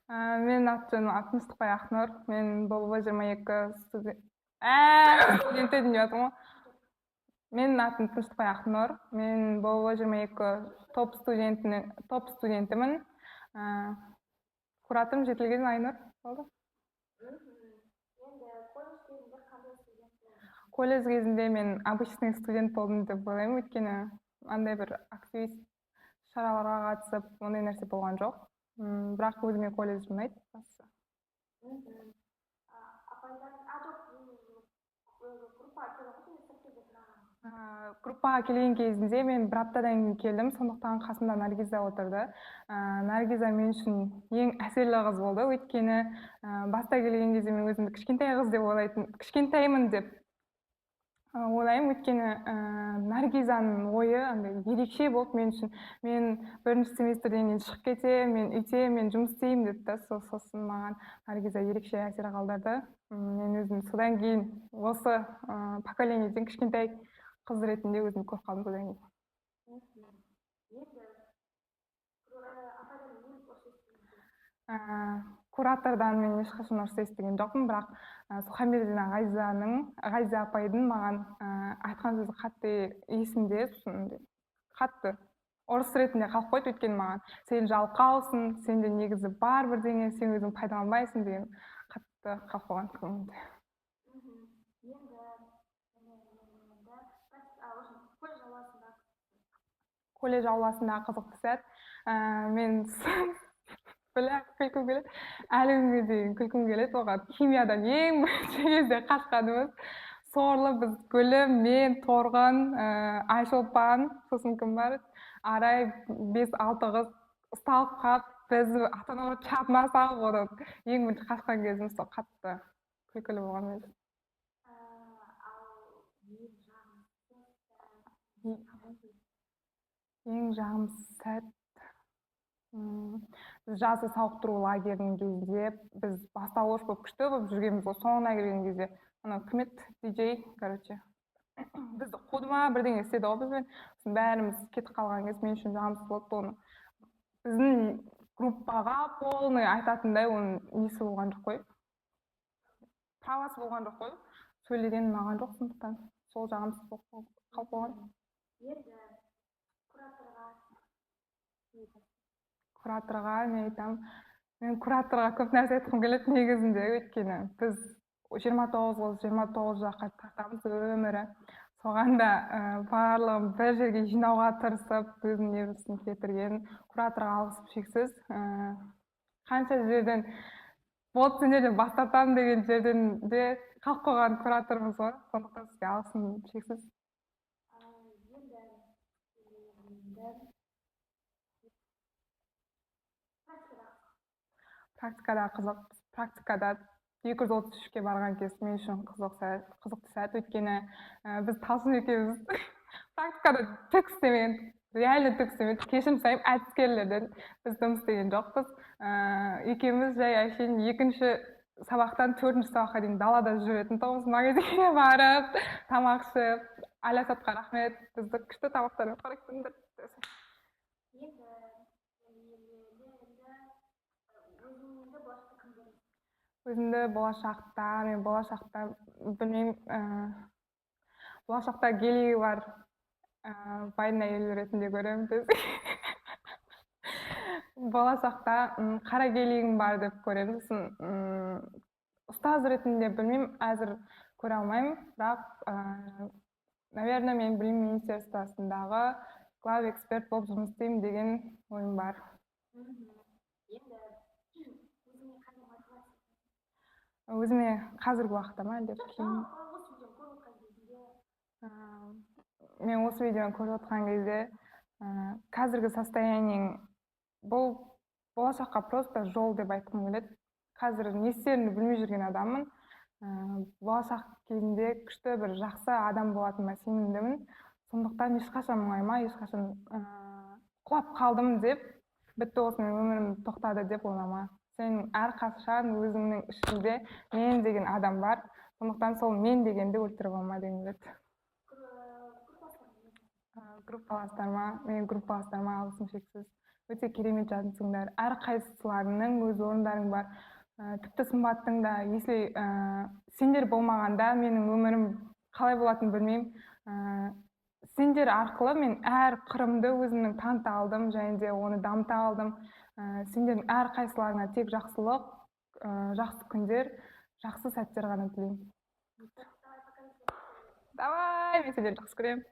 Менің аты-жөнім Тыныстықбай Ақнұр. Мен ББ 22 студенті деп жатырмын ғой. Менің атым Тыныстықбай Ақнұр. Мен ББ 22 топ студентімін. Куратым Жетілген Айнұр болды. Колледж кезінде мен обычный студент болдым деп ойлаймын, өйткені андай бір активист шараларға қатысып, ондай нәрсе болған жоқ. Бірақ өзіме колледж ұнайды. Группаға келген кезінде мен бір аптадан кейін келдім, сондықтан қасымда Наргиза отырды. Наргиза мен үшін ең әсерлі қыз болды, өйткені баста келген кезде мен өзімді кішкентай қыз деп ойлайтын, кішкентаймын деп ойлаймын, өйткені Наргизаның ойы андай ерекше болды мен үшін. Мен бірінші семестрден кейін шығып кетемін, мен үйтемін, мен жұмыс істеймін деді да, сосын маған Наргиза ерекше әсер қалдырды. Мен өзім содан кейін осы поколениеден кішкентай қыз ретінде өзім көріп қалдым содан кейін. Куратордан мен ешқашан ұрыс естіген жоқпын, бірақ Сухамбердина Ғайза апайдың маған айтқан сөзі қатты есімде, қатты ұрыс ретінде қалып қойды, өйткені маған сен жалқаусың, сенде негізі бар бірдеңе, сен өзің пайдаланбайсың деген қатты қалып қойған көңілімде. Колледж ауласында қызықты сәт. Мен күлкім келеді. Әлі күнге дейін күлкім келеді. Оған химиядан ең бірінші кезде қашқанымыз сорлы біз Гүлім, мен, Торғын, Айшолпан, сосын кім бар? Арай 5-6 қыз ұсталып қалып, біз ата-аналар чатына салып, одан ең бірінші қашқан кезіміз сол қатты күлкілі болған еді. Ең жағымсыз сәт біз жазғы сауықтыру лагерінің кезінде біз бастауыш болып күшті болып жүргенбіз ғой. Соңына келген кезде анау кім еді, диджей, короче, бізді қуды ма, бірдеңе істеді ғой бізбен. Сосын бәріміз кетіп қалған кез мен үшін жағымсыз болды. Оны біздің группаға полный айтатындай оның несі болған жоқ қой, правасы болған жоқ қой, сөйлеген ұнаған жоқ, сондықтан сол жағымсыз болып қалып қойған. Кураторға мен айтамын, мен кураторға көп нәрсе айтқым келеді негізінде, өйткені біз 29 жаққа тартамыз өмірі. Соған да барлығын бір жерге жинауға тырысып, өзінің несін кетірген кураторға алғысым шексіз. Қанша жерден болды сендерден бас тартамын деген жерден де қалып қойған кураторымыз ғой, сондықтан сізге алғысым шексіз. Практикада қызық. Практикада 233-ке барған кез мен үшін қызықты сәт, өйткені біз Талшын екеуміз практикада түк істемеген, реально түк істемедік. Кешірім сұраймын, әдіскерлерден біз жұмыс істеген жоқпыз. Екеуміз жай әшейін екінші сабақтан 4-ші сабаққа дейін далада жүретін тоғыз, магазинге барып, тамақ ішіп, Алясатқа рахмет, бізді күшті тамақтармен қоректендірді. Өзімді болашақта білмеймін, болашақта гелиі бар байдың әйелі ретінде көремін. Болашақта қара гелиім бар деп көремін. Ұстаз ретінде білмеймін, әзір көре алмаймын, бірақ наверное, мен білім министерствосындағы глав эксперт болып жұмыс істеймін деген ойым бар. Өзіме қазіргі уақытта ма, деп кейін. Мен осы видеоны көріп отқан кезде қазіргі состояниең бұл болашаққа просто жол деп айтқым келеді. Қазір не істерімді білмей жүрген адаммын. Болашақ кезінде күшті бір жақсы адам болатыныма сенімдімін. Сондықтан ешқашан мұңайма, ешқашан құлап қалдым деп, бітті осымен өмірім тоқтады деп ойлама. Сен әрқашан өзіңнің ішінде мен деген адам бар. Сондықтан сол мен дегенді өлтіріп алма деген еді. группаластарыма, менің группаластарыма алғысым шексіз. Өте керемет жаздыңдар. Әрқайсыларыңның өз орындарың бар. Тіпті Сымбаттың да, если сендер болмағанда менің өмірім қалай болатынын білмеймін. Сендер арқылы мен әр қырымды өзімнің таныта алдым, және де оны дамыта алдым. Сендердің әрқайсыларыңа тек жақсылық, жақсы күндер, жақсы сәттер ғана тілеймін. Давай, мен сендерді жақсы көремін.